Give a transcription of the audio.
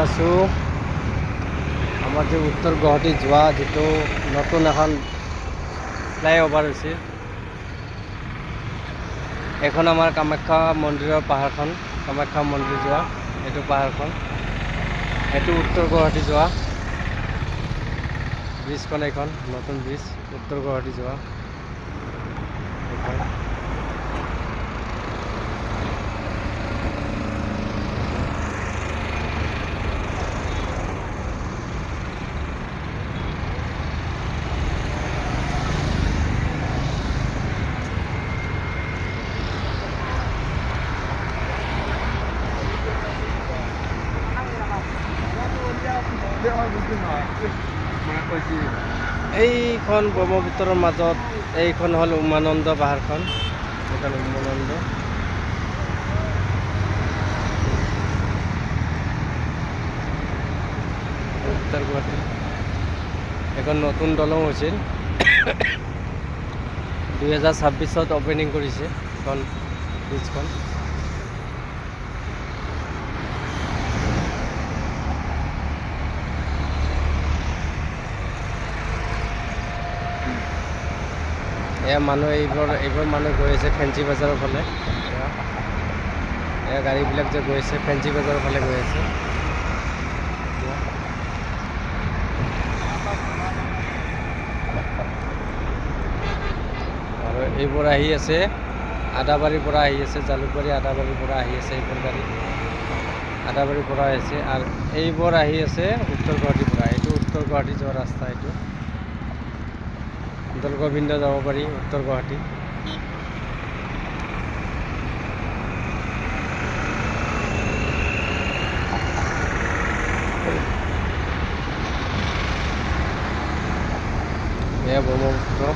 আছোঁ আমাৰ যে উত্তৰ গুৱাহাটী যোৱা যিটো নতুন এখন ফ্লাইঅভাৰ হৈছে, এখন আমাৰ কামাখ্যা মন্দিৰৰ পাহাৰখন, কামাখ্যা মন্দিৰ যোৱা এইটো পাহাৰখন, এইটো উত্তৰ গুৱাহাটী যোৱা ব্ৰিজখন, এইখন নতুন ব্ৰিজ উত্তৰ গুৱাহাটী যোৱা এইখন। এইখন ব্ৰহ্মপুত্ৰৰ মাজত, এইখন হ'ল উমানন্দ পাহাৰখন, এইখন উমানন্দ। উত্তৰ গুৱাহাটী এখন নতুন দলং হৈছিল 2026 অপেনিং কৰিছে এখন ব্ৰিজখন। এয়া মানুহ এইবোৰ মানুহ গৈ আছে ফেঞ্চি বজাৰৰ ফালে, এয়া গাড়ীবিলাক যে গৈ আছে ফেঞ্চি বজাৰৰ ফালে গৈ আছে। আৰু এইবোৰ আহি আছে আদাবাৰীৰ পৰা আহি আছে, জালুকবাৰী আদাবাৰীৰ পৰা আহি আছে এইবোৰ গাড়ী, আদাবাৰীৰ পৰা আহিছে। আৰু এইবোৰ আহি আছে উত্তৰ গুৱাহাটীৰ পৰা, এইটো উত্তৰ গুৱাহাটী যোৱা ৰাস্তা, এইটো দৌলগোবিন্দ যাব পাৰি উত্তৰ গুৱাহাটী। এয়া ব্ৰহ্মপুত্ৰ।